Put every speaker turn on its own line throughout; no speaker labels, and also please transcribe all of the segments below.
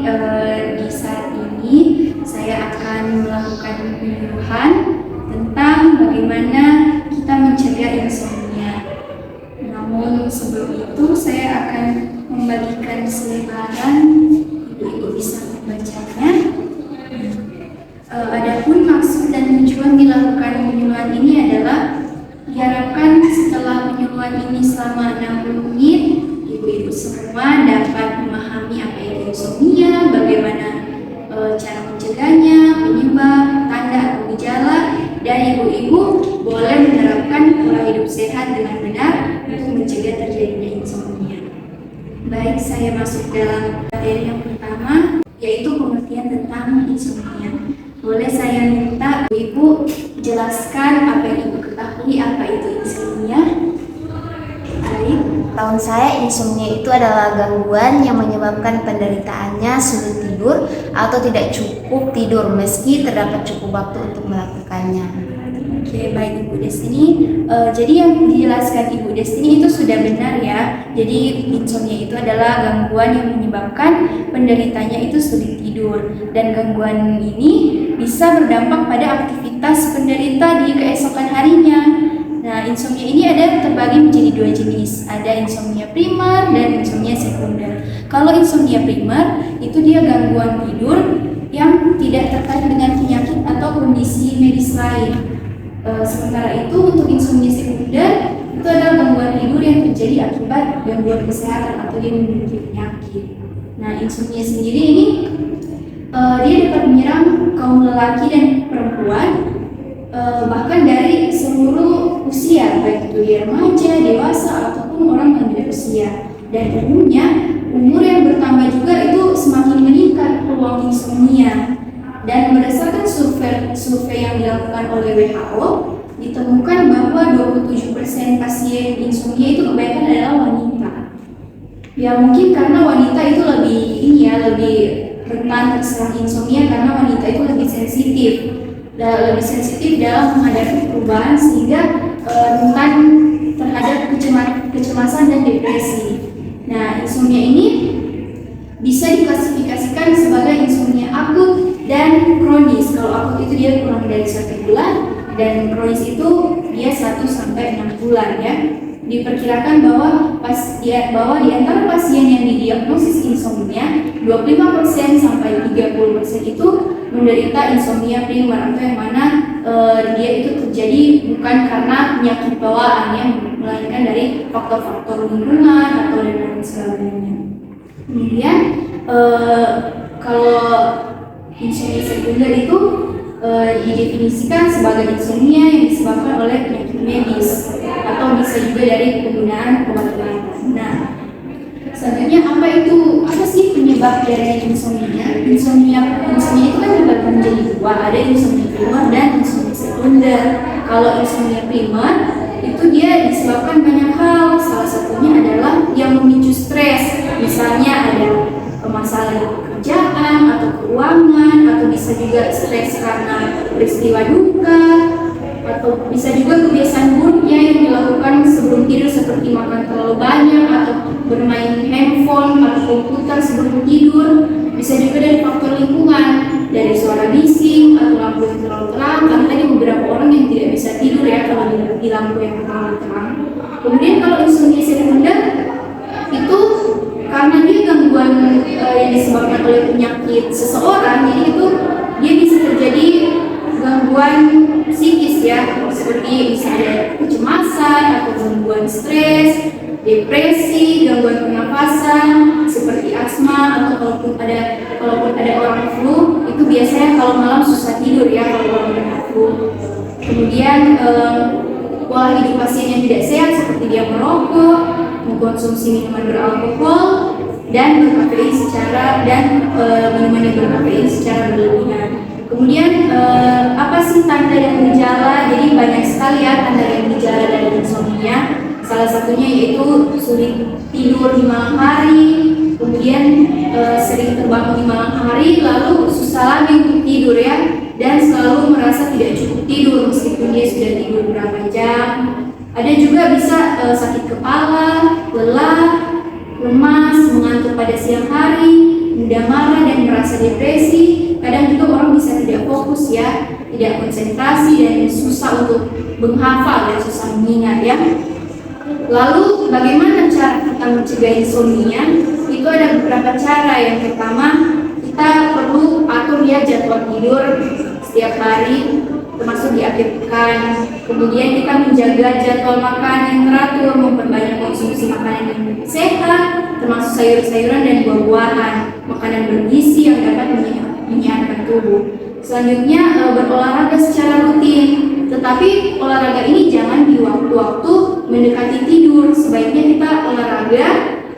di saat ini saya akan melakukan penyuluhan tentang bagaimana kita mencegah insomnia. Namun sebelum itu saya akan membagikan selebaran, ibu-ibu bisa membacanya. Adapun maksud dan tujuan dilakukan penyuluhan ini adalah diharapkan setelah penyuluhan ini selama 60 menit, ibu-ibu semua dapat memahami apa itu insomnia, bagaimana cara mencegahnya, penyebab, tanda atau gejala, dan ibu-ibu boleh menerapkan pola hidup sehat dengan benar untuk mencegah terjadinya insomnia. Baik, saya masuk dalam materi yang pertama, yaitu pengertian tentang insomnia. Boleh saya minta ibu jelaskan apa yang ibu ketahui apa itu insomnia? Baik.
Tahun saya, insomnia itu adalah gangguan yang menyebabkan penderitaannya sulit tidur atau tidak cukup tidur meski terdapat cukup waktu untuk melakukannya.
Oke, baik Ibu Destini. Jadi yang dijelaskan Ibu Destini itu sudah benar ya. Jadi insomnia itu adalah gangguan yang menyebabkan penderitanya itu sulit tidur, dan gangguan ini bisa berdampak pada aktivitas penderita di keesokan harinya. Nah, insomnia ini ada terbagi menjadi dua jenis. Ada insomnia primer dan insomnia sekunder. Kalau insomnia primer itu dia gangguan tidur yang tidak terkait dengan penyakit atau kondisi medis lain. Sementara itu untuk insomnia sekunder itu adalah gangguan tidur yang terjadi akibat gangguan kesehatan atau dia memiliki penyakit. Nah, insomnia sendiri ini dia dapat menyerang kaum lelaki dan perempuan, bahkan dari seluruh usia, baik itu dia remaja, dewasa ataupun orang yang tidak usia. Dan umumnya umur yang bertambah juga itu semakin meningkat peluang insomnia. Dan berdasarkan survei yang dilakukan oleh WHO, ditemukan bahwa 27% pasien insomnia itu kebanyakan adalah wanita. Ya mungkin karena wanita itu lebih rentan terserang insomnia karena wanita itu lebih sensitif dalam menghadapi perubahan sehingga rentan terhadap kecemasan dan depresi. Nah, insomnia ini bisa diklasifikasikan sebagai insomnia akut dan kronis. Kalau akut itu dia kurang dari 1 bulan, dan kronis itu dia 1 sampai 6 bulan ya. Diperkirakan bahwa di antara pasien yang didiagnosis insomnia, 25% sampai 30% itu menderita insomnia primer, atau yang mana dia itu terjadi bukan karena penyakit bawaan ya, melainkan dari faktor-faktor lingkungan atau dan lain sebagainya. Kemudian kalau insomnia sekunder itu didefinisikan sebagai insomnia yang disebabkan oleh penyakit medis atau bisa juga dari penggunaan obat-obatan. Nah, selanjutnya apa sih penyebab dari insomnia? Insomnia itu kan dibagi menjadi dua, ada insomnia primer dan insomnia sekunder. Kalau insomnia primer itu dia disebabkan banyak hal, salah satunya adalah yang memicu stres, misalnya ada masalah di pekerjaan atau keuangan, atau bisa juga stres karena peristiwa duka, atau bisa juga kebiasaan buruknya yang dilakukan sebelum tidur seperti makan terlalu banyak atau bermain handphone atau komputer sebelum tidur. Bisa juga dari faktor lingkungan, dari suara bising atau lampu yang terlalu terang, karena tadi beberapa orang yang tidak bisa tidur ya kalau di lampu yang terlalu terang. Kemudian kalau insomnia sekunder itu karena dia gangguan yang disebabkan oleh penyakit seseorang, jadi itu dia bisa terjadi gangguan psikis ya, seperti misalnya kecemasan atau gangguan stres, depresi, gangguan pernapasan seperti asma, atau kalaupun ada orang flu itu biasanya kalau malam susah tidur ya kalau orang kena flu. Kemudian pola hidup pasien yang tidak sehat seperti dia merokok, mengkonsumsi minuman beralkohol dan berkafein minuman yang berkafein secara berlebihan. Kemudian apa sih tanda dan gejala? Jadi banyak sekali ya tanda dan gejala dari insomnia. Salah satunya yaitu sulit tidur di malam hari, kemudian sering terbangun di malam hari, lalu susah lagi untuk tidur ya, dan selalu merasa tidak cukup tidur meskipun dia sudah tidur berapa jam. Ada juga bisa sakit kepala, lelah, lemas, mengantuk pada siang hari, mudah marah dan merasa depresi. Kadang juga orang bisa tidak fokus ya, tidak konsentrasi dan susah untuk menghafal dan susah mengingat ya. Lalu bagaimana cara kita mencegah insomnia? Itu ada beberapa cara. Yang pertama, kita perlu atur ya jadwal tidur setiap hari, termasuk di akhir pekan. Kemudian kita menjaga jadwal makan yang teratur, memperbanyak konsumsi makanan yang sehat, termasuk sayur-sayuran dan buah-buahan, makanan bergizi yang dapat menyehatkan tubuh. Selanjutnya berolahraga secara rutin. Tetapi olahraga ini jangan di waktu-waktu mendekati tidur. Sebaiknya kita olahraga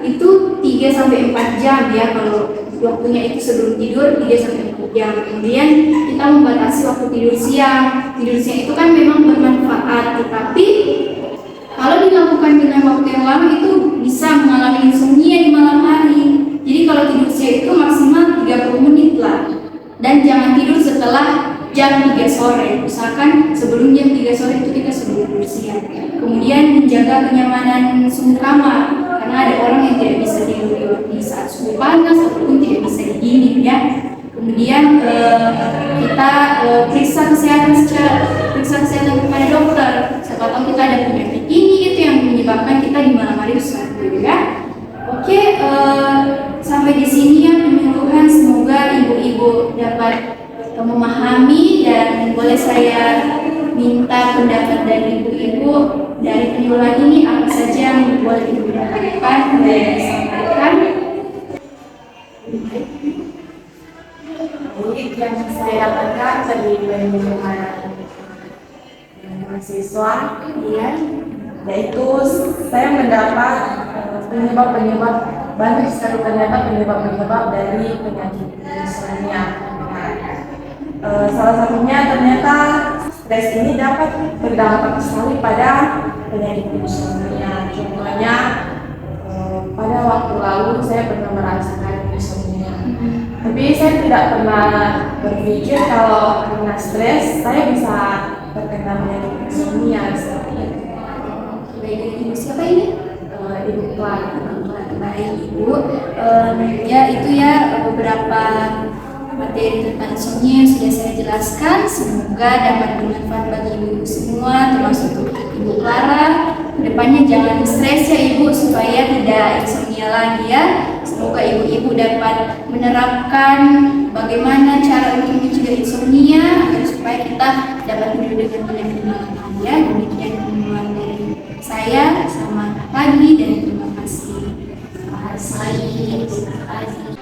itu 3-4 jam ya, kalau waktunya itu sebelum tidur 3-4 jam. Kemudian kita membatasi waktu tidur siang. Tidur siang itu kan memang bermanfaat, tetapi kalau dilakukan dengan waktu yang lama itu bisa mengalami insomnia di malam hari. Jadi kalau tidur siang itu maksimal 30 menit lah. Dan jangan tidur setelah jam 3 sore. Usahakan sebelum jam 3 sore itu kita sudah tidur siang. Kemudian menjaga kenyamanan suhu kamar, karena ada orang yang tidak bisa tidur di saat suhu panas ataupun tidak bisa dingin ya. Kemudian kita periksa kesehatan kepada dokter. Siapa tahu kita ada penyakit ini itu yang menyebabkan kita di malam hari susah tidur ya. Oke, sampai di sini ya penyuluhan. Semoga ibu-ibu dapat memahami, dan boleh saya minta pendapat dari ibu-ibu dari penyuluhan ini, apa saja yang boleh ibu dapatkan dan disampaikan.
Yang saya dapatkan dari penyuluhan mahasiswa,
Ya,
yaitu saya mendapat penyebab-penyebab banyak sekali, ternyata penyebab-penyebab dari penyakit insomnia. Salah satunya ternyata stres ini dapat berdampak sekali pada penyakit insomnia. Contohnya pada waktu lalu saya pernah merasakan insomnia, tapi saya tidak pernah berpikir kalau karena stres saya bisa terkena penyakit insomnia seperti itu.
baik, dari ibu siapa ini?
Ibu Clara.
Baik ibu, ya itu ya beberapa materi tentang insomnia yang sudah saya jelaskan. Semoga dapat bermanfaat bagi ibu semua, termasuk untuk Ibu Clara. Kedepannya jangan stres ya ibu, supaya tidak insomnia lagi ya. Semoga ibu-ibu dapat menerapkan bagaimana cara untuk mencegah insomnia agar supaya kita dapat tidur dengan tenang ya. Demikian pengumuman dari saya, selamat pagi dan terima kasih.
Terima kasih.